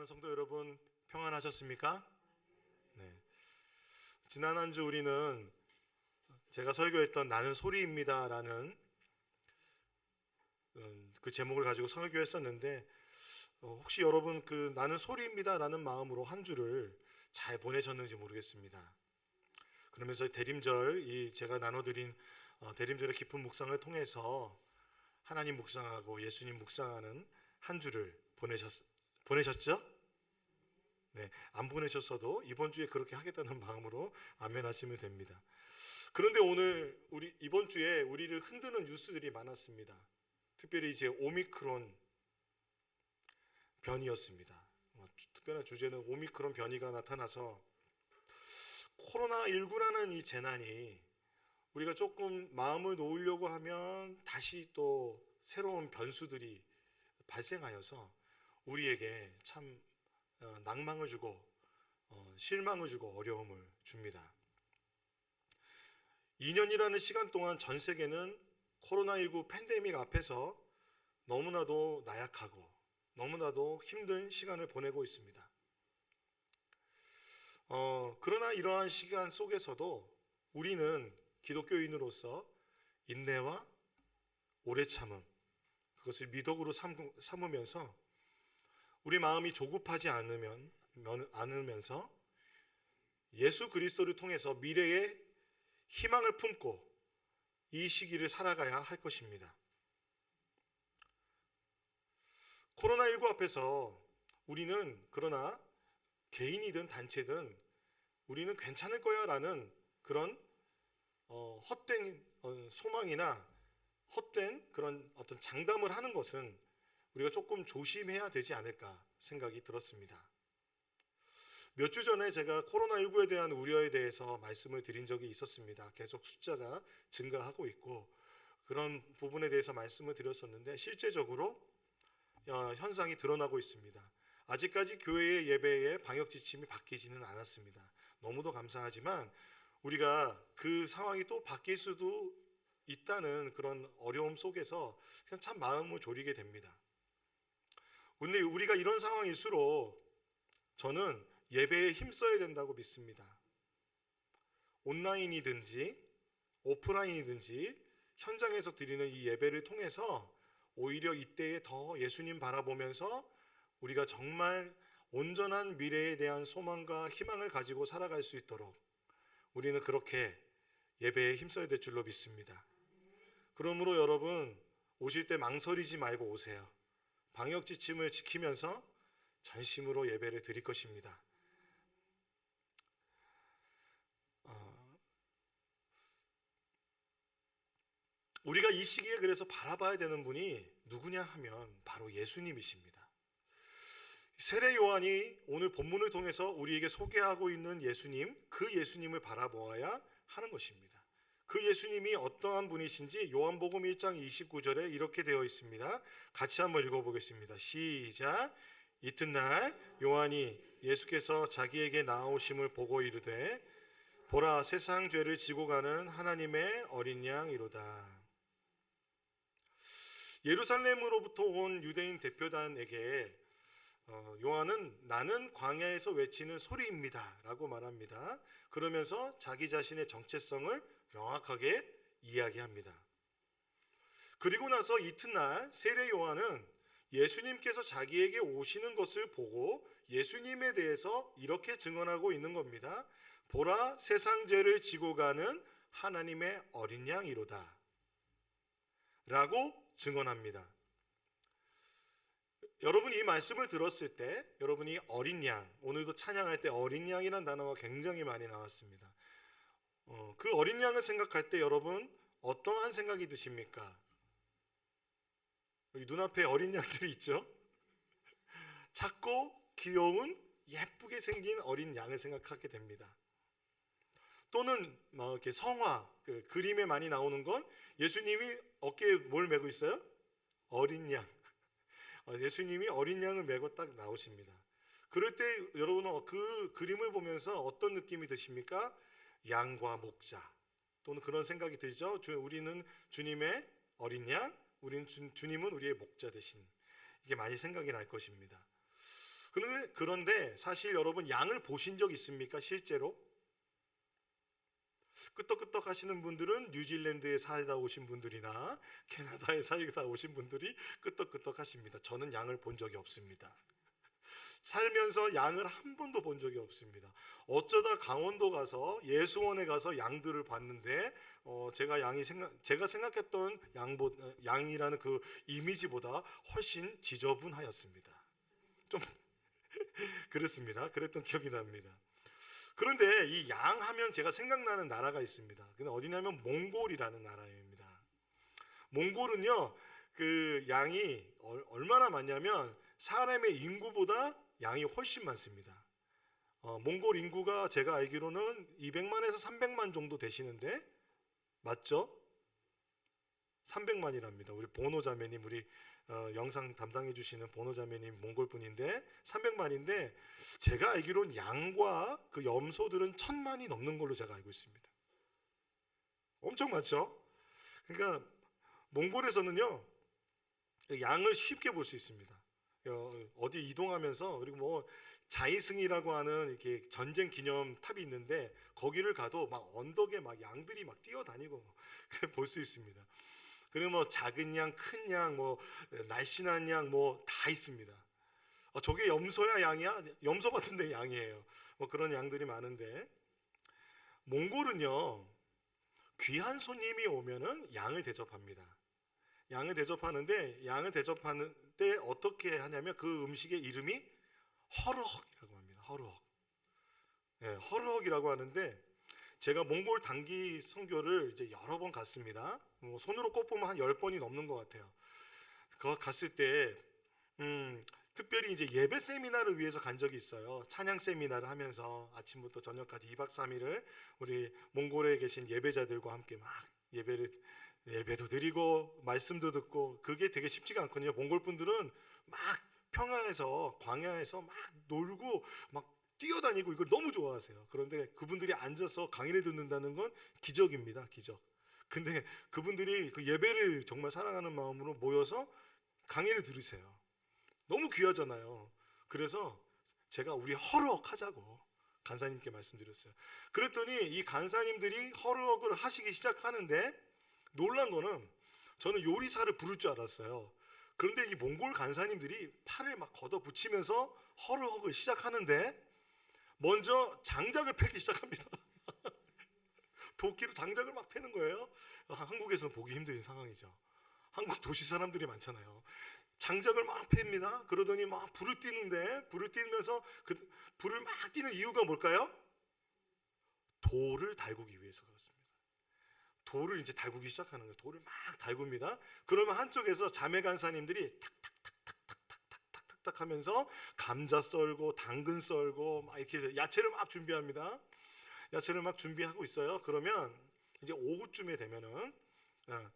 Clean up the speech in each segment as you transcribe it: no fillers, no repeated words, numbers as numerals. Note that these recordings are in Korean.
사랑하는 성도 여러분, 평안하셨습니까? 네. 지난 한 주 우리는 제가 설교했던 나는 소리입니다라는 그 제목을 가지고 설교했었는데, 혹시 여러분 그 나는 소리입니다라는 마음으로 한 주를 잘 보내셨는지 모르겠습니다. 그러면서 대림절, 제가 나눠드린 대림절의 깊은 묵상을 통해서 하나님 묵상하고 예수님 묵상하는 한 주를 보내셨죠? 네, 안 보내셨어도 이번 주에 그렇게 하겠다는 마음으로 아멘 하시면 됩니다. 그런데 오늘 이번 주에 우리를 흔드는 뉴스들이 많았습니다. 특별히 이제 오미크론 변이였습니다. 특별한 주제는 오미크론 변이가 나타나서 코로나19라는 이 재난이 우리가 조금 마음을 놓으려고 하면 다시 또 새로운 변수들이 발생하여서 우리에게 참 낭망을 주고 실망을 주고 어려움을 줍니다. 2년이라는 시간 동안 전 세계는 코로나19 팬데믹 앞에서 너무나도 나약하고 너무나도 힘든 시간을 보내고 있습니다. 그러나 이러한 시간 속에서도 우리는 기독교인으로서 인내와 오래 참음, 그것을 미덕으로 삼으면서 우리 마음이 조급하지 않으면서 예수 그리스도를 통해서 미래의 희망을 품고 이 시기를 살아가야 할 것입니다. 코로나19 앞에서 우리는 그러나 개인이든 단체든 우리는 괜찮을 거야 라는 그런 헛된 소망이나 헛된 그런 어떤 장담을 하는 것은 우리가 조금 조심해야 되지 않을까 생각이 들었습니다. 몇 주 전에 제가 코로나19에 대한 우려에 대해서 말씀을 드린 적이 있었습니다. 계속 숫자가 증가하고 있고 그런 부분에 대해서 말씀을 드렸었는데 실제적으로 현상이 드러나고 있습니다. 아직까지 교회의 예배의 방역 지침이 바뀌지는 않았습니다. 너무도 감사하지만 우리가 그 상황이 또 바뀔 수도 있다는 그런 어려움 속에서 그냥 참 마음을 졸이게 됩니다. 근데 우리가 이런 상황일수록 저는 예배에 힘써야 된다고 믿습니다. 온라인이든지 오프라인이든지 현장에서 드리는 이 예배를 통해서 오히려 이때에 더 예수님 바라보면서 우리가 정말 온전한 미래에 대한 소망과 희망을 가지고 살아갈 수 있도록 우리는 그렇게 예배에 힘써야 될 줄로 믿습니다. 그러므로 여러분 오실 때 망설이지 말고 오세요. 방역 지침을 지키면서 전심으로 예배를 드릴 것입니다. 우리가 이 시기에 그래서 바라봐야 되는 분이 누구냐 하면 바로 예수님이십니다. 세례 요한이 오늘 본문을 통해서 우리에게 소개하고 있는 예수님, 그 예수님을 바라보아야 하는 것입니다. 그 예수님이 어떠한 분이신지 요한복음 1장 29절에 이렇게 되어 있습니다. 같이 한번 읽어보겠습니다. 시작. 이튿날 요한이 예수께서 자기에게 나아오심을 보고 이르되 보라 세상 죄를 지고 가는 하나님의 어린 양이로다. 예루살렘으로부터 온 유대인 대표단에게 요한은 나는 광야에서 외치는 소리입니다 라고 말합니다. 그러면서 자기 자신의 정체성을 명확하게 이야기합니다. 그리고 나서 이튿날 세례 요한은 예수님께서 자기에게 오시는 것을 보고 예수님에 대해서 이렇게 증언하고 있는 겁니다. 보라 세상 죄를 지고 가는 하나님의 어린 양이로다 라고 증언합니다. 여러분이 이 말씀을 들었을 때 여러분이 어린 양, 오늘도 찬양할 때 어린 양이라는 단어가 굉장히 많이 나왔습니다. 그 어린 양을 생각할 때 여러분 어떠한 생각이 드십니까? 여기 눈앞에 어린 양들이 있죠? 작고 귀여운 예쁘게 생긴 어린 양을 생각하게 됩니다. 또는 이렇게 성화, 그림에 많이 나오는 건 예수님이 어깨에 뭘 메고 있어요? 어린 양. 예수님이 어린 양을 메고 딱 나오십니다. 그럴 때 여러분은 그 그림을 보면서 어떤 느낌이 드십니까? 양과 목자 또는 그런 생각이 들죠. 우리는 주님의 어린 양, 주님은 우리의 목자 되신, 이게 많이 생각이 날 것입니다. 그런데 사실 여러분 양을 보신 적 있습니까? 실제로? 끄떡끄떡 하시는 분들은 뉴질랜드에 살다 오신 분들이나 캐나다에 살다 오신 분들이 끄떡끄떡 하십니다. 저는 양을 본 적이 없습니다. 살면서 양을 한 번도 본 적이 없습니다. 어쩌다 강원도 가서 예수원에 가서 양들을 봤는데 제가 생각했던 양이라는 그 이미지보다 훨씬 지저분하였습니다. 좀 그랬습니다. 그랬던 기억이 납니다. 그런데 이 양 하면 제가 생각나는 나라가 있습니다. 근데 어디냐면 몽골이라는 나라입니다. 몽골은요, 그 양이 얼마나 많냐면 사람의 인구보다 양이 훨씬 많습니다. 몽골 인구가 제가 알기로는 200만에서 300만 정도 되시는데 맞죠? 300만이랍니다. 우리 보노 자매님, 우리 영상 담당해 주시는 보노 자매님 몽골 분인데 300만인데 제가 알기로는 양과 그 염소들은 1000만이 넘는 걸로 제가 알고 있습니다. 엄청 많죠? 그러니까 몽골에서는요 양을 쉽게 볼 수 있습니다. 어디 이동하면서 그리고 뭐 자이승이라고 하는 이렇게 전쟁 기념 탑이 있는데 거기를 가도 막 언덕에 막 양들이 막 뛰어다니고 볼 수 있습니다. 그리고 뭐 작은 양, 큰 양, 뭐 날씬한 양, 뭐 다 있습니다. 저게 염소야 양이야? 염소 같은데 양이에요. 뭐 그런 양들이 많은데 몽골은요 귀한 손님이 오면은 양을 대접합니다. 양을 대접하는데 양을 대접하는 때 어떻게 하냐면 그 음식의 이름이 허르헉이라고 합니다. 허르헉. 네, 허르헉이라고 하는데 제가 몽골 단기 선교를 이제 여러 번 갔습니다. 손으로 꼽으면 한 10번이 넘는 것 같아요. 그 갔을 때 특별히 이제 예배 세미나를 위해서 간 적이 있어요. 찬양 세미나를 하면서 아침부터 저녁까지 2박 3일을 우리 몽골에 계신 예배자들과 함께 막 예배도 드리고 말씀도 듣고 그게 되게 쉽지가 않거든요. 몽골 분들은 막 평야에서 광야에서 막 놀고 막 뛰어다니고 이걸 너무 좋아하세요. 그런데 그분들이 앉아서 강의를 듣는다는 건 기적입니다. 기적. 근데 그분들이 그 예배를 정말 사랑하는 마음으로 모여서 강의를 들으세요. 너무 귀하잖아요. 그래서 제가 우리 허르헉 하자고 간사님께 말씀드렸어요. 그랬더니 이 간사님들이 허르헉을 하시기 시작하는데 놀란 거는 저는 요리사를 부를 줄 알았어요. 그런데 이 몽골 간사님들이 팔을 막 걷어붙이면서 허르헉을 시작하는데 먼저 장작을 패기 시작합니다. 도끼로 장작을 막 패는 거예요. 한국에서는 보기 힘든 상황이죠. 한국 도시 사람들이 많잖아요. 장작을 막 팹니다. 그러더니 막 불을 띄는데 불을 띄면서 그 불을 막 띄는 이유가 뭘까요? 돌을 달구기 위해서 그렇습니다. 돌을 이제 달구기 시작하는 거예요. 돌을 막 달굽니다. 그러면 한쪽에서 자매 간사님들이 탁탁탁탁탁탁탁탁탁 하면서 감자 썰고 당근 썰고 막 이렇게 야채를 막 준비합니다. 야채를 막 준비하고 있어요. 그러면 이제 오후쯤에 되면은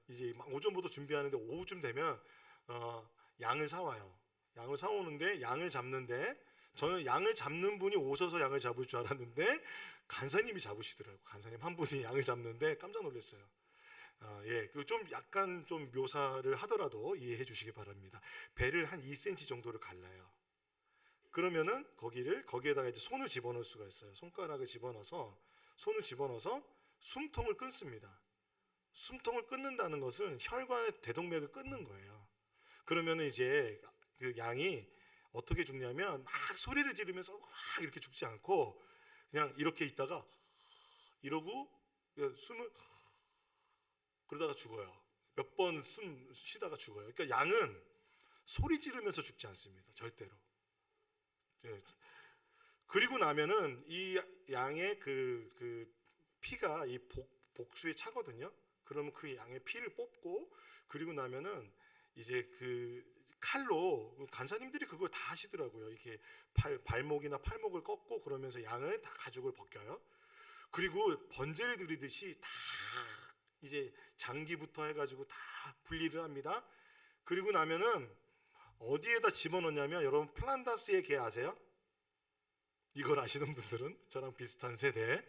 이제 막 오전부터 준비하는데 오후쯤 되면 양을 사와요. 양을 사오는데 양을 잡는데 저는 양을 잡는 분이 오셔서 양을 잡을 줄 알았는데 간사님이 잡으시더라고요. 간사님 한 분이 양을 잡는데 깜짝 놀랐어요. 예, 그 좀 약간 좀 묘사를 하더라도 이해해 주시기 바랍니다. 배를 한 2cm 정도를 갈라요. 그러면은 거기에다가 이제 손을 집어넣을 수가 있어요. 손가락을 집어넣어서 손을 집어넣어서 숨통을 끊습니다. 숨통을 끊는다는 것은 혈관의 대동맥을 끊는 거예요. 그러면은 이제 그 양이 어떻게 죽냐면 막 소리를 지르면서 확 이렇게 죽지 않고 그냥 이렇게 있다가 이러고 숨을 그러다가 죽어요. 몇 번 숨 쉬다가 죽어요. 그러니까 양은 소리 지르면서 죽지 않습니다. 절대로. 그리고 나면은 이 양의 그 피가 이 복수에 차거든요. 그러면 그 양의 피를 뽑고 그리고 나면은 이제 그 칼로 간사님들이 그걸 다 하시더라고요. 이렇게 발목이나 팔목을 꺾고 그러면서 양을 다 가죽을 벗겨요. 그리고 번제를 드리듯이 다 이제 장기부터 해가지고 다 분리를 합니다. 그리고 나면은 어디에다 집어넣냐면 여러분 플란다스의 게 아세요? 이걸 아시는 분들은 저랑 비슷한 세대.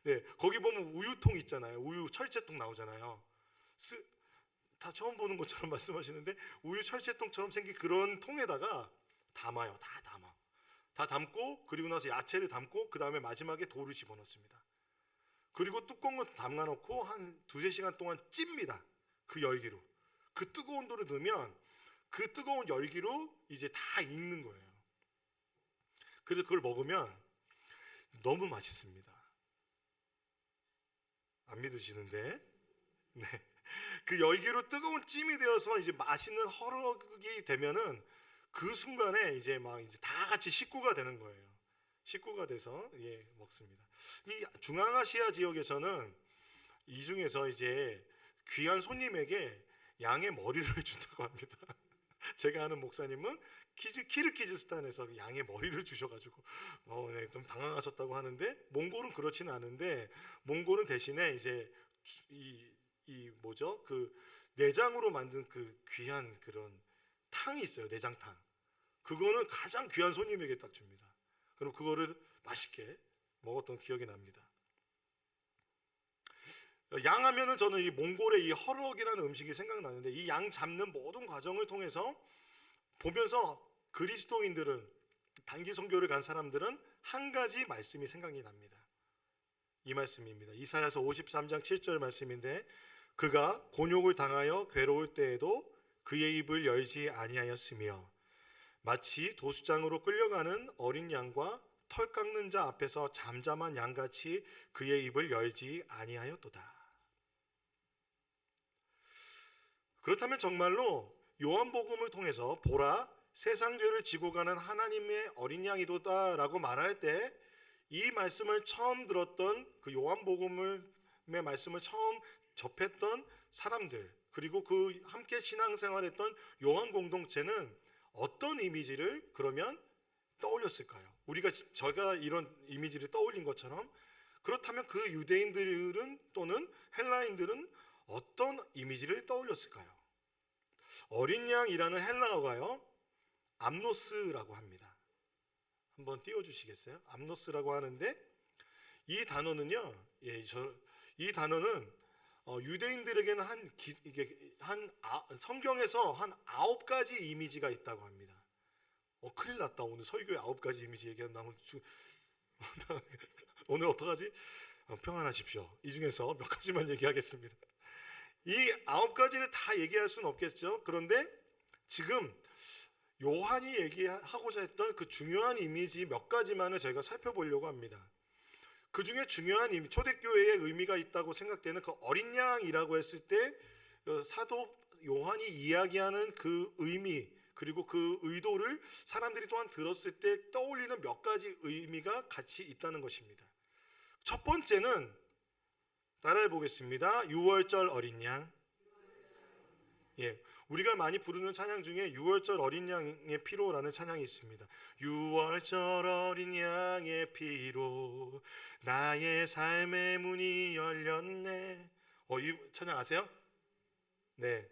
네, 거기 보면 우유통 있잖아요. 우유 철제통 나오잖아요. 다 처음 보는 것처럼 말씀하시는데 우유 철제통처럼 생긴 그런 통에다가 담아요. 다 담아. 다 담고, 그리고 나서 야채를 담고, 그 다음에 마지막에 돌을 집어넣습니다. 그리고 뚜껑을 담가놓고 한 2-3시간 동안 찝니다. 그 열기로. 그 뜨거운 돌을 넣으면 그 뜨거운 열기로 이제 다 익는 거예요. 그래서 그걸 먹으면 너무 맛있습니다. 안 믿으시는데? 네. 그 열기로 뜨거운 찜이 되어서 이제 맛있는 허럭이 되면은 그 순간에 이제 다 같이 식구가 되는 거예요. 식구가 돼서 먹습니다. 이 중앙아시아 지역에서는 이 중에서 이제 귀한 손님에게 양의 머리를 준다고 합니다. 제가 아는 목사님은 키르기즈스탄에서 양의 머리를 주셔가지고 좀 당황하셨다고 하는데, 몽골은 그렇지는 않은데, 몽골은 대신에 이제 그 내장으로 만든 그 귀한 그런 탕이 있어요. 내장탕. 그거는 가장 귀한 손님에게 딱 줍니다. 그럼 그거를 맛있게 먹었던 기억이 납니다. 양 하면은 저는 이 몽골의 이 허럭이라는 음식이 생각나는데, 이 양 잡는 모든 과정을 통해서 보면서 그리스도인들은, 단기 선교를 간 사람들은 한 가지 말씀이 생각이 납니다. 이 말씀입니다. 이사야서 53장 7절 말씀인데, 그가 곤욕을 당하여 괴로울 때에도 그의 입을 열지 아니하였으며 마치 도수장으로 끌려가는 어린 양과 털 깎는 자 앞에서 잠잠한 양같이 그의 입을 열지 아니하였도다. 그렇다면 정말로 요한복음을 통해서 보라, 세상 죄를 지고 가는 하나님의 어린 양이도다 라고 말할 때, 이 말씀을 처음 들었던 그 요한복음의 말씀을 처음 접했던 사람들, 그리고 그 함께 신앙생활했던 요한 공동체는 어떤 이미지를 그러면 떠올렸을까요? 제가 이런 이미지를 떠올린 것처럼, 그렇다면 그 유대인들은 또는 헬라인들은 어떤 이미지를 떠올렸을까요? 어린 양이라는 헬라어가요, 암노스라고 합니다. 한번 띄워주시겠어요? 암노스라고 하는데, 이 단어는요, 이 단어는 유대인들에게는 성경에서 한 9가지 이미지가 있다고 합니다. 큰일 났다. 오늘 설교에 9가지 이미지 얘기하면 오늘 어떡하지? 평안하십시오. 이 중에서 몇 가지만 얘기하겠습니다. 이 9가지를 다 얘기할 수는 없겠죠. 그런데 지금 요한이 얘기하고자 했던 그 중요한 이미지 몇 가지만을 저희가 살펴보려고 합니다. 그 중에 중요한 초대교회의 의미가 있다고 생각되는 그 어린 양이라고 했을 때, 사도 요한이 이야기하는 그 의미, 그리고 그 의도를 사람들이 또한 들었을 때 떠올리는 몇 가지 의미가 같이 있다는 것입니다. 첫 번째는 따라해 보겠습니다. 유월절 어린 양. 우리가 많이 부르는 찬양 중에 유월절 어린 양의 피로라는 찬양이 있습니다. 유월절 어린 양의 피로 나의 삶의 문이 열렸네. 이 찬양 아세요? 네,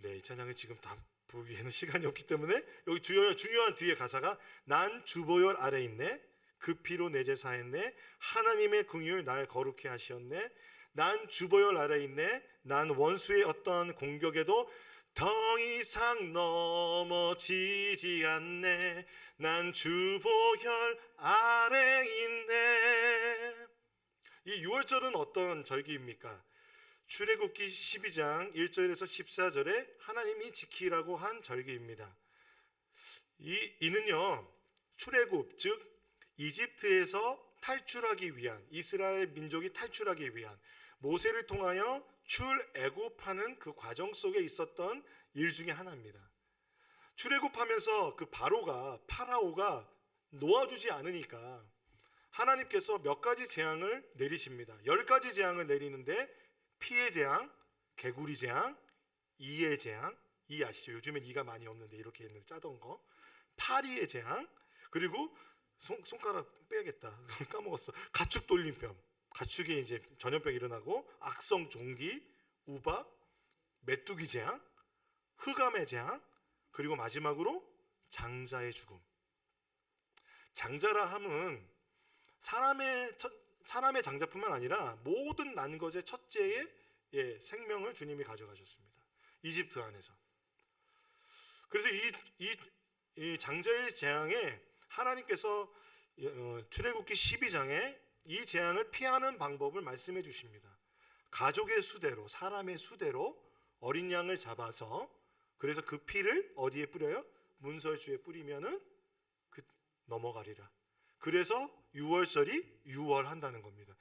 이 찬양을 지금 다 부르기에는 시간이 없기 때문에 여기 중요한 뒤에 가사가, 난 주보혈 아래 있네, 그 피로 내 죄 사했네, 하나님의 긍휼 날 거룩해 하시었네, 난 주보혈 아래 있네, 난 원수의 어떤 공격에도 더 이상 넘어지지 않네, 난 주보혈 아래 있네. 이 유월절은 어떤 절기입니까? 출애굽기 12장 1절에서 14절에 하나님이 지키라고 한 절기입니다. 이는요, 출애굽, 즉 이집트에서 탈출하기 위한, 이스라엘 민족이 탈출하기 위한 모세를 통하여 출애굽하는 그 과정 속에 있었던 일 중에 하나입니다. 출애굽하면서 그 파라오가 놓아주지 않으니까 하나님께서 몇 가지 재앙을 내리십니다. 10가지 재앙을 내리는데, 피의 재앙, 개구리 재앙, 이의 재앙, 이 아시죠? 요즘엔 이가 많이 없는데 이렇게 옛날에 짜던 거. 파리의 재앙, 그리고 손가락 빼야겠다. 까먹었어. 가축 돌림병, 가축에 이제 전염병 일어나고, 악성 종기, 우박, 메뚜기 재앙, 흑암의 재앙, 그리고 마지막으로 장자의 죽음. 장자라 함은 사람의 장자뿐만 아니라 모든 난 것의 첫째의 생명을 주님이 가져가셨습니다. 이집트 안에서. 그래서 이 장자의 재앙에 하나님께서 출애굽기 12장에 이 재앙을 피하는 방법을 말씀해 주십니다. 가족의 수대로, 사람의 수대로 어린 양을 잡아서, 그래서 그 피를 어디에 뿌려요? 문설주에 뿌리면은 넘어가리라. 그래서 유월절이 유월한다는 겁니다.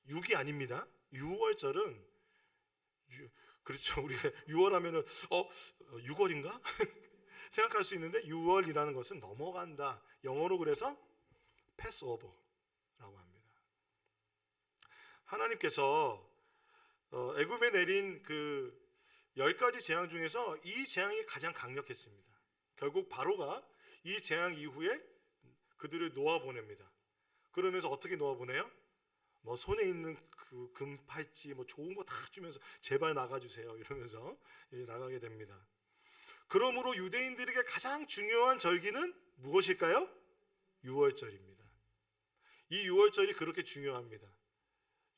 6이 아닙니다. 유월절은 그렇죠. 우리가 6월하면은 6월인가 생각할 수 있는데, 6월이라는 것은 넘어간다. 영어로 그래서 패스오버라고 합니다. 하나님께서 애굽에 내린 그 10가지 재앙 중에서 이 재앙이 가장 강력했습니다. 결국 바로가 이 재앙 이후에 그들을 놓아 보냅니다. 그러면서 어떻게 놓아 보내요? 뭐 손에 있는 그 금팔찌 뭐 좋은 거 다 주면서 제발 나가주세요 이러면서 나가게 됩니다. 그러므로 유대인들에게 가장 중요한 절기는 무엇일까요? 유월절입니다. 이 유월절이 그렇게 중요합니다.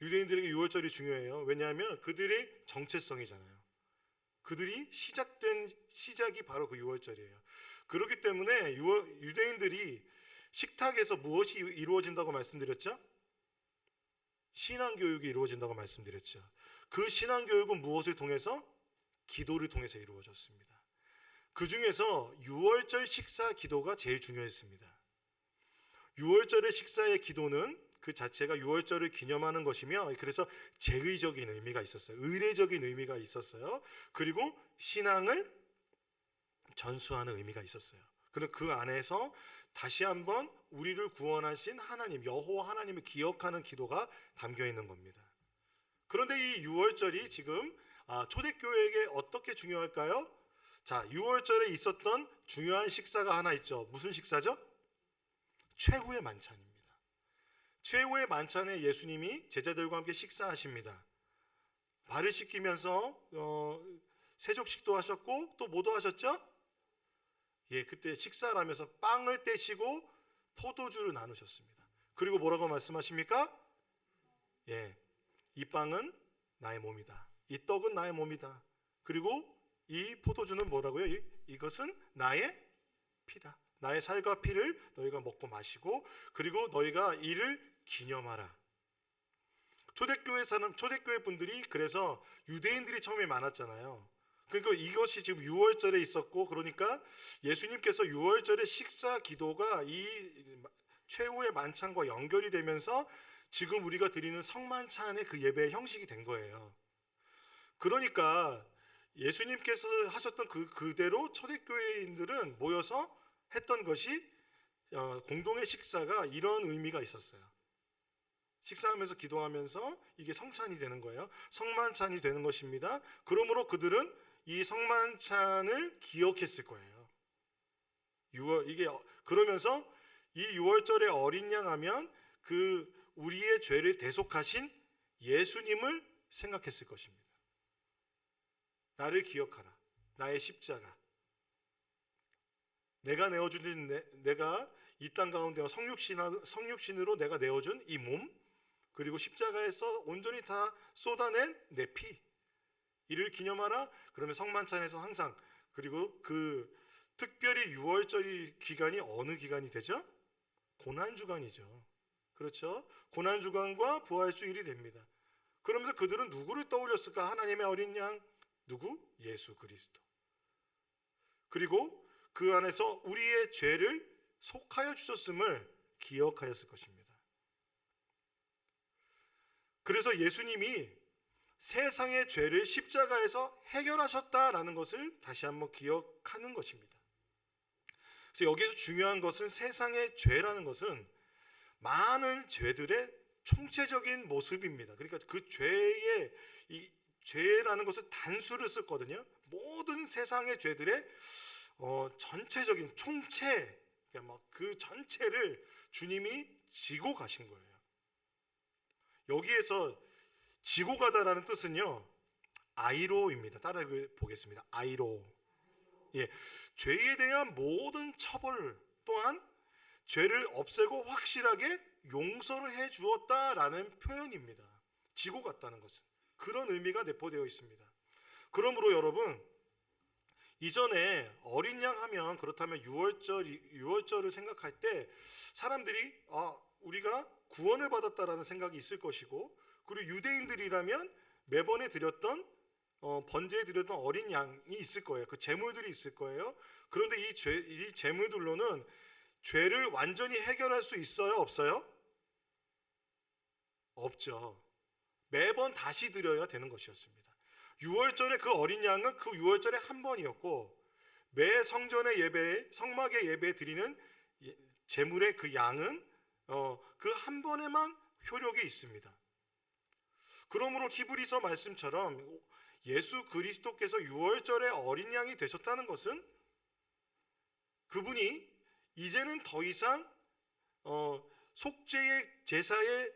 유대인들에게 유월절이 중요해요. 왜냐하면 그들의 정체성이잖아요. 그들이 시작이 바로 그 유월절이에요. 그렇기 때문에 유대인들이 식탁에서 무엇이 이루어진다고 말씀드렸죠? 신앙교육이 이루어진다고 말씀드렸죠. 그 신앙교육은 무엇을 통해서? 기도를 통해서 이루어졌습니다. 그 중에서 유월절 식사 기도가 제일 중요했습니다. 유월절의 식사의 기도는 그 자체가 유월절을 기념하는 것이며, 그래서 제의적인 의미가 있었어요. 의례적인 의미가 있었어요. 그리고 신앙을 전수하는 의미가 있었어요. 그리고 그 안에서 다시 한번 우리를 구원하신 하나님, 여호와 하나님을 기억하는 기도가 담겨 있는 겁니다. 그런데 이 유월절이 지금 초대교회에게 어떻게 중요할까요? 자, 유월절에 있었던 중요한 식사가 하나 있죠. 무슨 식사죠? 최후의 만찬입니다. 최후의 만찬에 예수님이 제자들과 함께 식사하십니다. 발을 씻기면서 세족식도 하셨고, 또 뭐도 하셨죠? 그때 식사를 하면서 빵을 떼시고 포도주를 나누셨습니다. 그리고 뭐라고 말씀하십니까? 이 빵은 나의 몸이다. 이 떡은 나의 몸이다. 그리고 이 포도주는 뭐라고요? 이것은 나의 피다. 나의 살과 피를 너희가 먹고 마시고, 그리고 너희가 이를 기념하라. 초대교회 분들이, 그래서 유대인들이 처음에 많았잖아요. 그러니까 이것이 지금 유월절에 있었고, 그러니까 예수님께서 유월절의 식사 기도가 이 최후의 만찬과 연결이 되면서 지금 우리가 드리는 성만찬의 그 예배의 형식이 된 거예요. 그러니까 예수님께서 하셨던 그대로 초대교회인들은 모여서 했던 것이 공동의 식사가 이런 의미가 있었어요. 식사하면서 기도하면서 이게 성찬이 되는 거예요. 성만찬이 되는 것입니다. 그러므로 그들은 이 성만찬을 기억했을 거예요. 그러면서 이 유월절의 어린 양 하면 그 우리의 죄를 대속하신 예수님을 생각했을 것입니다. 나를 기억하라. 나의 십자가. 내가 이 땅 가운데 성육신으로 내가 내어준 이 몸, 그리고 십자가에서 온전히 다 쏟아낸 내 피, 이를 기념하라. 그러면 성만찬에서 항상, 그리고 그 특별히 유월절 기간이 어느 기간이 되죠? 고난주간이죠. 그렇죠? 고난주간과 부활주일이 됩니다. 그러면서 그들은 누구를 떠올렸을까? 하나님의 어린 양, 누구? 예수 그리스도. 그리고 그 안에서 우리의 죄를 속하여 주셨음을 기억하였을 것입니다. 그래서 예수님이 세상의 죄를 십자가에서 해결하셨다라는 것을 다시 한번 기억하는 것입니다. 그래서 여기서 중요한 것은, 세상의 죄라는 것은 많은 죄들의 총체적인 모습입니다. 그러니까 그 죄라는 것을 단수를 썼거든요. 모든 세상의 죄들의 전체적인 총체, 그 전체를 주님이 지고 가신 거예요. 여기에서 지고 가다라는 뜻은요, 아이로입니다. 따라해 보겠습니다. 아이로. 죄에 대한 모든 처벌 또한 죄를 없애고 확실하게 용서를 해 주었다라는 표현입니다. 지고 갔다는 것은 그런 의미가 내포되어 있습니다. 그러므로 여러분, 이전에 어린 양 하면 그렇다면 유월절을 생각할 때 사람들이 우리가 구원을 받았다라는 생각이 있을 것이고, 그리고 유대인들이라면 매번에 드렸던 번제에 드렸던 어린 양이 있을 거예요. 그 제물들이 있을 거예요. 그런데 이 제물들로는 죄를 완전히 해결할 수 있어요, 없어요? 없죠. 매번 다시 드려야 되는 것이었습니다. 유월절에 그 어린 양은 그 유월절에 한 번이었고, 매 성전의 예배, 성막의 예배에 드리는 제물의 그 양은 그 한 번에만 효력이 있습니다. 그러므로 히브리서 말씀처럼 예수 그리스도께서 유월절의 어린 양이 되셨다는 것은 그분이 이제는 더 이상 속죄의 제사에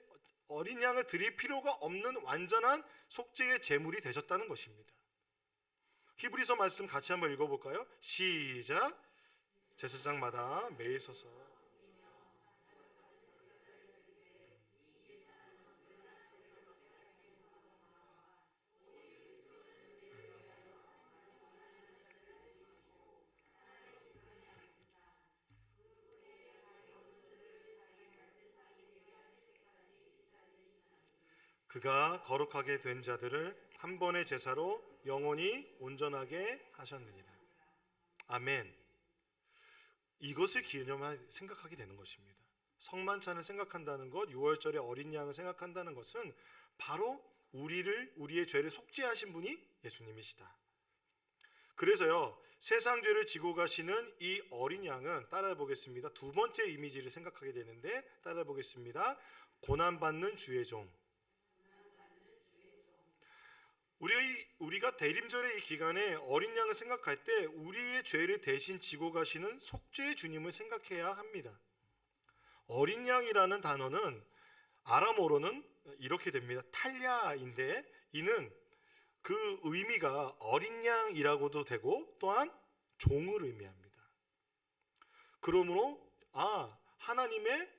어린 양을 드릴 필요가 없는 완전한 속죄의 제물이 되셨다는 것입니다. 히브리서 말씀 같이 한번 읽어볼까요? 시작. 제사장마다 매일 서서 그가 거룩하게 된 자들을 한 번의 제사로 영원히 온전하게 하셨느니라. 아멘. 이것을 기념하 생각하게 되는 것입니다. 성만찬을 생각한다는 것, 유월절의 어린 양을 생각한다는 것은 바로 우리의 죄를 속죄하신 분이 예수님이시다. 그래서요, 세상 죄를 지고 가시는 이 어린 양은, 따라해 보겠습니다. 두 번째 이미지를 생각하게 되는데, 따라해 보겠습니다. 고난받는 주의 종. 우리가 대림절의 이 기간에 어린 양을 생각할 때 우리의 죄를 대신 지고 가시는 속죄의 주님을 생각해야 합니다. 어린 양이라는 단어는 아람어로는 이렇게 됩니다. 탈야인데, 이는 그 의미가 어린 양이라고도 되고 또한 종을 의미합니다. 그러므로 하나님의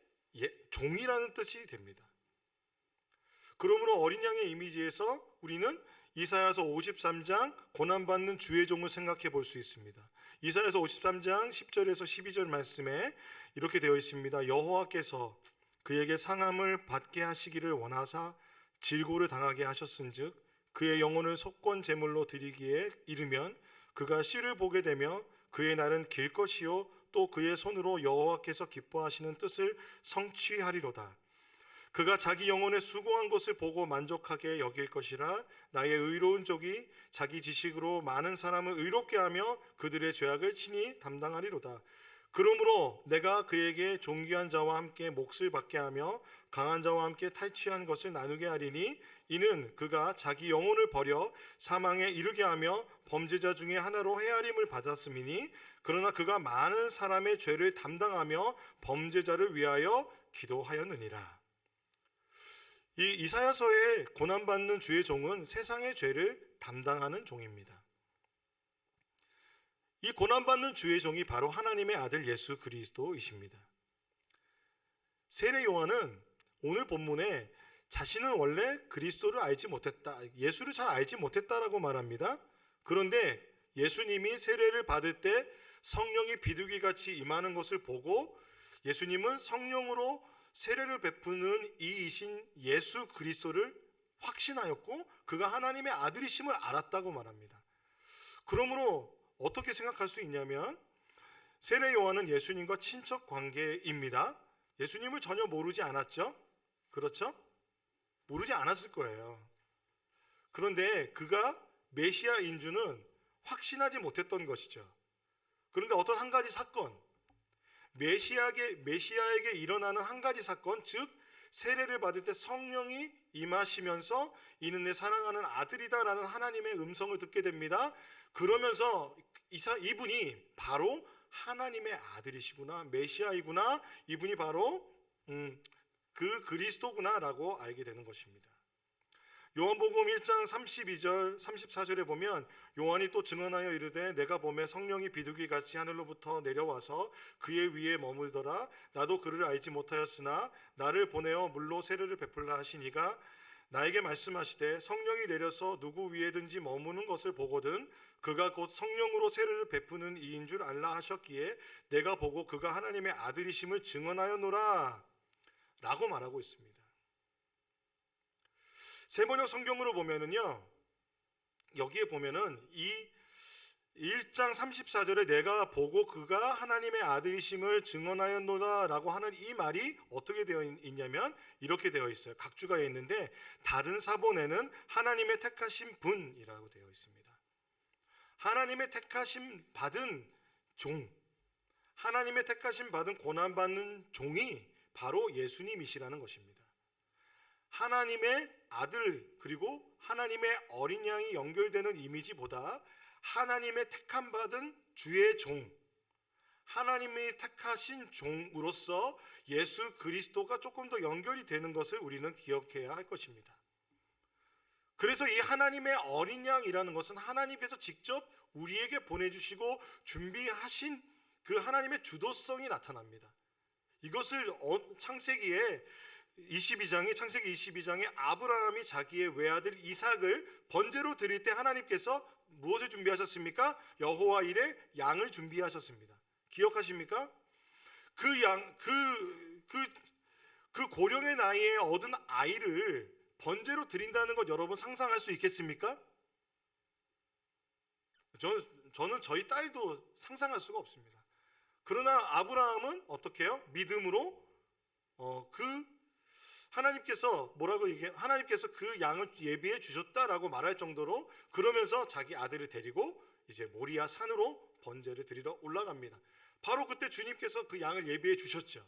종이라는 뜻이 됩니다. 그러므로 어린 양의 이미지에서 우리는 이사야서 53장 고난받는 주의 종을 생각해 볼 수 있습니다. 이사야서 53장 10절에서 12절 말씀에 이렇게 되어 있습니다. 여호와께서 그에게 상함을 받게 하시기를 원하사 질고를 당하게 하셨은즉 그의 영혼을 속건 제물로 드리기에 이르면 그가 씨를 보게 되며 그의 날은 길 것이요 또 그의 손으로 여호와께서 기뻐하시는 뜻을 성취하리로다. 그가 자기 영혼의 수고한 것을 보고 만족하게 여길 것이라. 나의 의로운 족이 자기 지식으로 많은 사람을 의롭게 하며 그들의 죄악을 친히 담당하리로다. 그러므로 내가 그에게 존귀한 자와 함께 몫을 받게 하며 강한 자와 함께 탈취한 것을 나누게 하리니 이는 그가 자기 영혼을 버려 사망에 이르게 하며 범죄자 중에 하나로 헤아림을 받았음이니 그러나 그가 많은 사람의 죄를 담당하며 범죄자를 위하여 기도하였느니라. 이 이사야서의 고난받는 주의 종은 세상의 죄를 담당하는 종입니다. 이 고난받는 주의 종이 바로 하나님의 아들 예수 그리스도이십니다. 세례 요한은 오늘 본문에 자신은 원래 그리스도를 알지 못했다, 예수를 잘 알지 못했다라고 말합니다. 그런데 예수님이 세례를 받을 때 성령이 비둘기같이 임하는 것을 보고 예수님은 성령으로 세례를 베푸는 이이신 예수 그리스도를 확신하였고 그가 하나님의 아들이심을 알았다고 말합니다. 그러므로 어떻게 생각할 수 있냐면 세례 요한은 예수님과 친척 관계입니다. 예수님을 전혀 모르지 않았죠? 그렇죠? 모르지 않았을 거예요. 그런데 그가 메시아인 줄은 확신하지 못했던 것이죠. 그런데 어떤 한 가지 사건, 메시아에게 일어나는 한 가지 사건, 즉 세례를 받을 때 성령이 임하시면서 이는 내 사랑하는 아들이다라는 하나님의 음성을 듣게 됩니다. 그러면서 이분이 바로 하나님의 아들이시구나, 메시아이구나, 이분이 바로 그 그리스도구나라고 알게 되는 것입니다. 요한복음 1장 32절 34절에 보면 요한이 또 증언하여 이르되 내가 보매 성령이 비둘기같이 하늘로부터 내려와서 그의 위에 머물더라. 나도 그를 알지 못하였으나 나를 보내어 물로 세례를 베풀라 하시니가 나에게 말씀하시되 성령이 내려서 누구 위에든지 머무는 것을 보거든 그가 곧 성령으로 세례를 베푸는 이인 줄 알라 하셨기에 내가 보고 그가 하나님의 아들이심을 증언하였노라 라고 말하고 있습니다. 세번역 성경으로 보면은요, 여기에 보면은 이 1장 34절에 내가 보고 그가 하나님의 아들이심을 증언하였노라 라고 하는 이 말이 어떻게 되어 있냐면 이렇게 되어 있어요. 각주가에 있는데 다른 사본에는 하나님의 택하신 분이라고 되어 있습니다. 하나님의 택하심 받은 종, 하나님의 택하심 받은 고난받는 종이 바로 예수님이시라는 것입니다. 하나님의 아들 그리고 하나님의 어린 양이 연결되는 이미지보다 하나님의 택함 받은 주의 종, 하나님이 택하신 종으로서 예수 그리스도가 조금 더 연결이 되는 것을 우리는 기억해야 할 것입니다. 그래서 이 하나님의 어린 양이라는 것은 하나님께서 직접 우리에게 보내주시고 준비하신 그 하나님의 주도성이 나타납니다. 이것을 창세기 22장에 아브라함이 자기의 외아들 이삭을 번제로 드릴 때 하나님께서 무엇을 준비하셨습니까? 여호와 일에 양을 준비하셨습니다. 기억하십니까? 그 고령의 나이에 얻은 아이를 번제로 드린다는 것 여러분 상상할 수 있겠습니까? 저는 저희 딸도 상상할 수가 없습니다. 그러나 아브라함은 어떻게 해요? 믿음으로 하나님께서 하나님께서 그 양을 예비해 주셨다라고 말할 정도로 그러면서 자기 아들을 데리고 이제 모리아 산으로 번제를 드리러 올라갑니다. 바로 그때 주님께서 그 양을 예비해 주셨죠.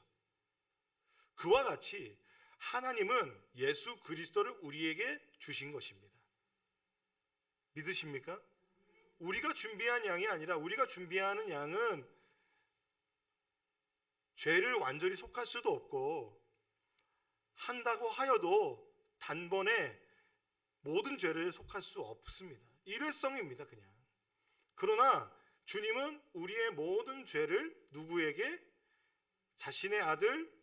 그와 같이 하나님은 예수 그리스도를 우리에게 주신 것입니다. 믿으십니까? 우리가 준비한 양이 아니라 우리가 준비하는 양은 죄를 완전히 속할 수도 없고 한다고 하여도 단번에 모든 죄를 속할 수 없습니다. 일회성입니다, 그냥. 그러나 주님은 우리의 모든 죄를 누구에게? 자신의 아들,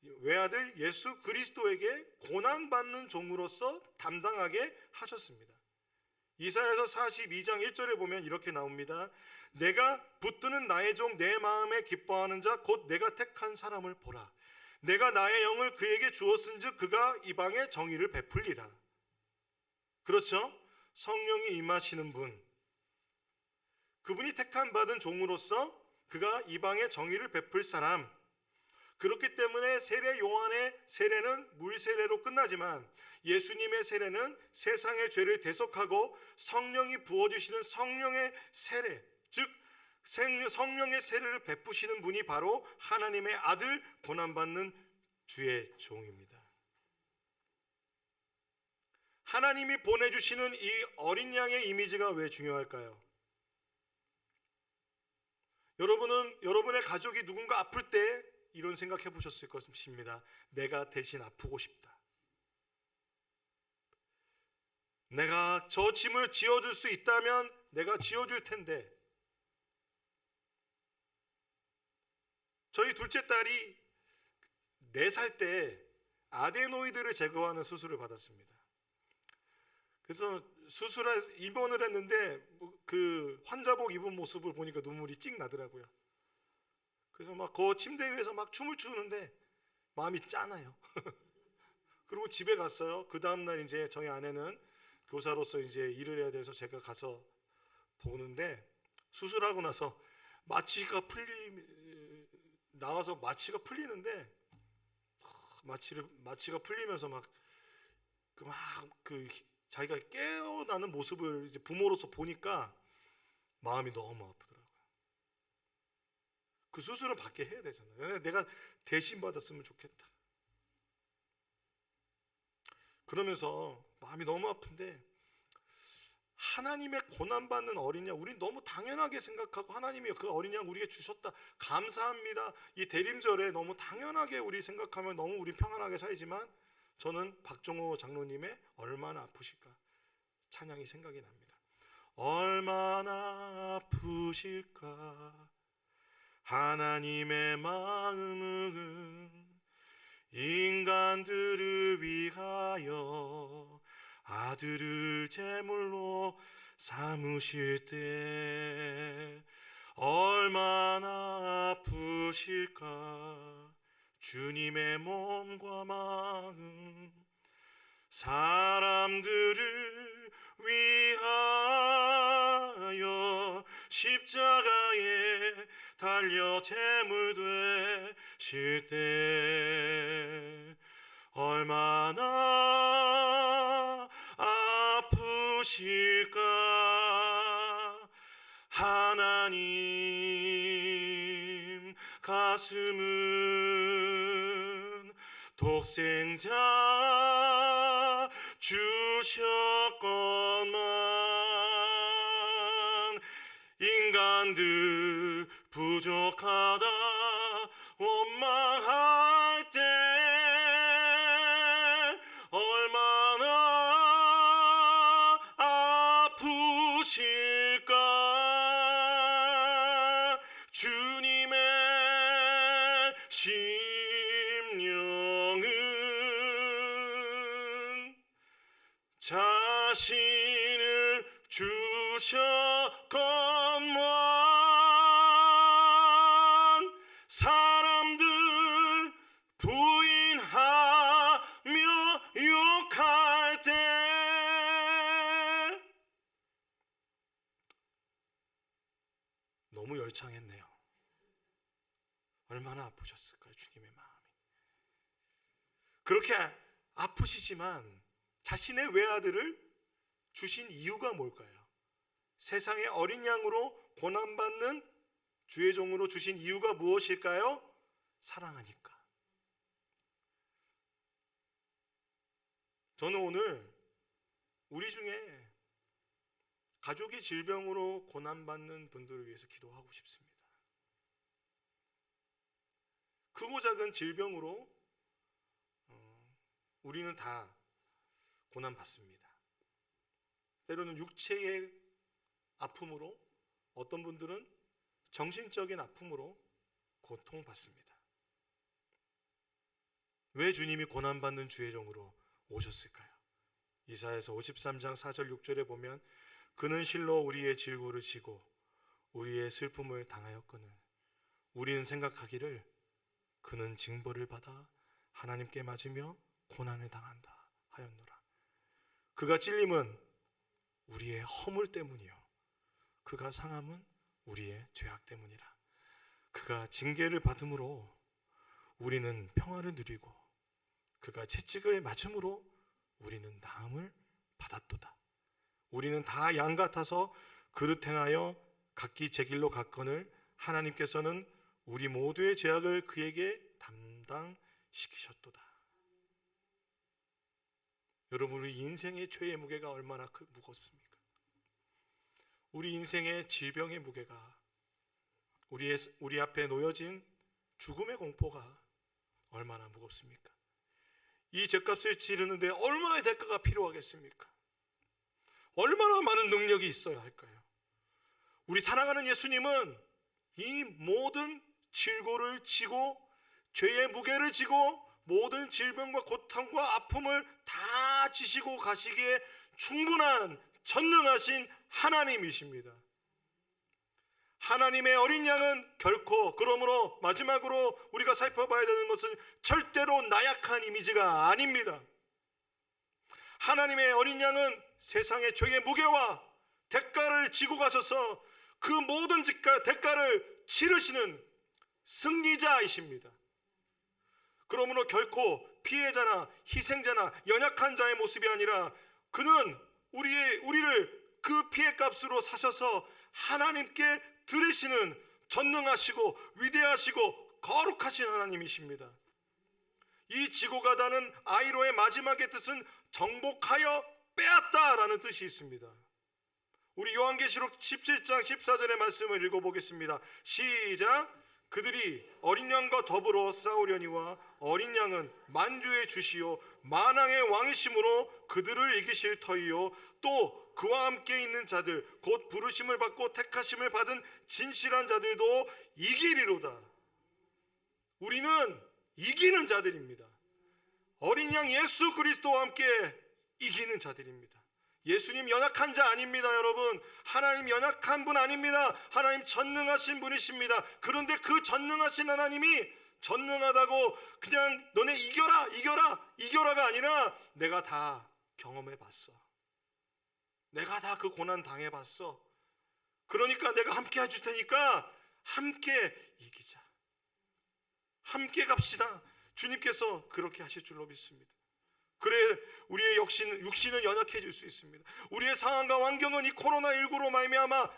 외아들 예수 그리스도에게 고난받는 종으로서 담당하게 하셨습니다. 이사야서 42장 1절에 보면 이렇게 나옵니다. 내가 붙드는 나의 종 내 마음에 기뻐하는 자 곧 내가 택한 사람을 보라. 내가 나의 영을 그에게 주었은즉 그가 이방에 정의를 베풀리라. 그렇죠? 성령이 임하시는 분, 그분이 택함 받은 종으로서 그가 이방에 정의를 베풀 사람. 그렇기 때문에 세례 요한의 세례는 물 세례로 끝나지만 예수님의 세례는 세상의 죄를 대속하고 성령이 부어주시는 성령의 세례, 즉 성령의 세례를 베푸시는 분이 바로 하나님의 아들 고난받는 주의 종입니다. 하나님이 보내주시는 이 어린 양의 이미지가 왜 중요할까요? 여러분은 여러분의 가족이 누군가 아플 때 이런 생각해 보셨을 것입니다. 내가 대신 아프고 싶다. 내가 저 짐을 지어줄 수 있다면 내가 지어줄 텐데. 저희 둘째 딸이 4살 때 아데노이드를 제거하는 수술을 받았습니다. 그래서 입원을 했는데 그 환자복 입은 모습을 보니까 눈물이 찍 나더라고요. 그래서 막 그 침대 위에서 막 춤을 추는데 마음이 짠해요. 그리고 집에 갔어요. 그 다음날 이제 저희 아내는 교사로서 이제 일을 해야 돼서 제가 가서 보는데 수술하고 나서 나와서 마취가 풀리는데 마취가 풀리면서 자기가 깨어나는 모습을 이제 부모로서 보니까 마음이 너무 아프더라고요. 그 수술은 받게 해야 되잖아요. 내가 대신 받았으면 좋겠다. 그러면서 마음이 너무 아픈데 하나님의 고난받는 어린 양, 우린 너무 당연하게 생각하고 하나님이 그 어린 양 우리에게 주셨다, 감사합니다, 이 대림절에 너무 당연하게 우리 생각하면 너무 우리 평안하게 살지만 저는 박종호 장로님의 얼마나 아프실까 찬양이 생각이 납니다. 얼마나 아프실까 하나님의 마음은 인간들을 위하여 아들을 제물로 삼으실 때 얼마나 아프실까. 주님의 몸과 마음 사람들을 위하여 십자가에 달려 제물 되실 때 얼마나 아프실까. 하나님 가슴은 독생자 주셨건만 인간들 부족하다 원망할 때 얼마나 아프실까. 주님의 심령은 자신을 주셨건만 사람들 부인하며 욕할 때 너무 열창했네요. 얼마나 아프셨을까요, 주님의 마음이. 그렇게 아프시지만 자신의 외아들을 주신 이유가 뭘까요? 세상의 어린 양으로 고난받는 주의 종으로 주신 이유가 무엇일까요? 사랑하니까. 저는 오늘 우리 중에 가족이 질병으로 고난받는 분들을 위해서 기도하고 싶습니다. 크고 작은 질병으로 우리는 다 고난받습니다. 때로는 육체의 아픔으로, 어떤 분들은 정신적인 아픔으로 고통받습니다. 왜 주님이 고난받는 주의 종으로 오셨을까요? 이사야서 53장 4절 6절에 보면 그는 실로 우리의 질고를 지고 우리의 슬픔을 당하였거늘 우리는 생각하기를 그는 징벌을 받아 하나님께 맞으며 고난을 당한다 하였노라. 그가 찔림은 우리의 허물 때문이요 그가 상함은 우리의 죄악 때문이라. 그가 징계를 받음으로 우리는 평화를 누리고 그가 채찍을 맞음으로 우리는 나음을 받았도다. 우리는 다 양 같아서 그릇 행하여 각기 제 길로 갔거늘 하나님께서는 우리 모두의 죄악을 그에게 담당시키셨도다. 여러분, 우리 인생의 죄의 무게가 얼마나 무겁습니까? 우리 인생의 질병의 무게가, 우리 앞에 놓여진 죽음의 공포가 얼마나 무겁습니까? 이 죄값을 치르는데 얼마의 대가가 필요하겠습니까? 얼마나 많은 능력이 있어야 할까요? 우리 사랑하는 예수님은 이 모든 질고를 지고 죄의 무게를 지고 모든 질병과 고통과 아픔을 다 지시고 가시기에 충분한 전능하신 하나님이십니다. 하나님의 어린 양은 결코, 그러므로 마지막으로 우리가 살펴봐야 되는 것은 절대로 나약한 이미지가 아닙니다. 하나님의 어린 양은 세상의 죄의 무게와 대가를 지고 가셔서 그 모든 대가를 치르시는 승리자이십니다. 그러므로 결코 피해자나 희생자나 연약한 자의 모습이 아니라 그는 우리를 그 피해값으로 사셔서 하나님께 드리시는 전능하시고 위대하시고 거룩하신 하나님이십니다. 이 지고가다는 아이로의 마지막의 뜻은 정복하여 빼앗다라는 뜻이 있습니다. 우리 요한계시록 17장 14절의 말씀을 읽어보겠습니다. 시작. 그들이 어린 양과 더불어 싸우려니와 어린 양은 만주의 주시요 만왕의 왕이심으로 그들을 이기실 터이요 또 그와 함께 있는 자들 곧 부르심을 받고 택하심을 받은 진실한 자들도 이기리로다. 우리는 이기는 자들입니다. 어린 양 예수 그리스도와 함께 이기는 자들입니다. 예수님 연약한 자 아닙니다, 여러분. 하나님 연약한 분 아닙니다. 하나님 전능하신 분이십니다. 그런데 그 전능하신 하나님이 전능하다고 그냥 너네 이겨라 이겨라 이겨라가 아니라 내가 다 경험해 봤어. 내가 다 그 고난 당해 봤어. 그러니까 내가 함께 해줄 테니까 함께 이기자. 함께 갑시다. 주님께서 그렇게 하실 줄로 믿습니다. 그래 우리의 육신은 연약해질 수 있습니다. 우리의 상황과 환경은 이 코로나19로 말미암아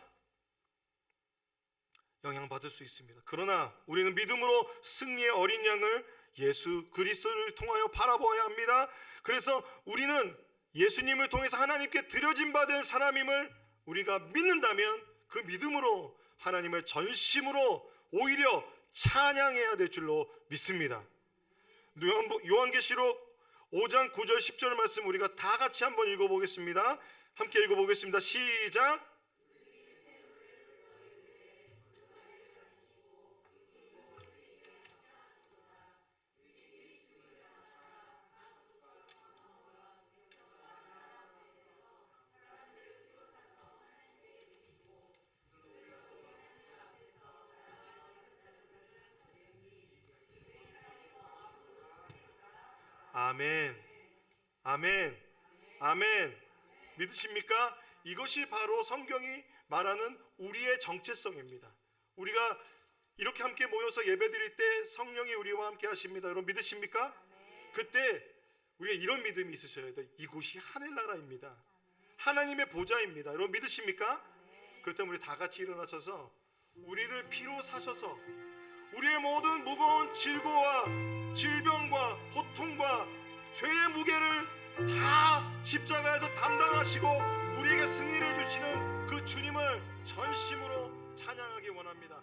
영향받을 수 있습니다. 그러나 우리는 믿음으로 승리의 어린 양을 예수 그리스도를 통하여 바라보아야 합니다. 그래서 우리는 예수님을 통해서 하나님께 드려진 바 된 사람임을 우리가 믿는다면 그 믿음으로 하나님을 전심으로 오히려 찬양해야 될 줄로 믿습니다. 요한계시록 5장 9절 10절 말씀 우리가 다 같이 한번 읽어보겠습니다. 함께 읽어보겠습니다. 시작. 아멘, 아멘, 아멘. 믿으십니까? 이것이 바로 성경이 말하는 우리의 정체성입니다. 우리가 이렇게 함께 모여서 예배드릴 때 성령이 우리와 함께 하십니다. 여러분 믿으십니까? 그때 우리가 이런 믿음이 있으셔야 돼요. 이곳이 하늘나라입니다. 하나님의 보좌입니다. 여러분 믿으십니까? 그렇다면 우리 다 같이 일어나셔서 우리를 피로 사셔서 우리의 모든 무거운 질고와 질병과 고통과 죄의 무게를 다 십자가에서 담당하시고 우리에게 승리를 주시는 그 주님을 전심으로 찬양하기 원합니다.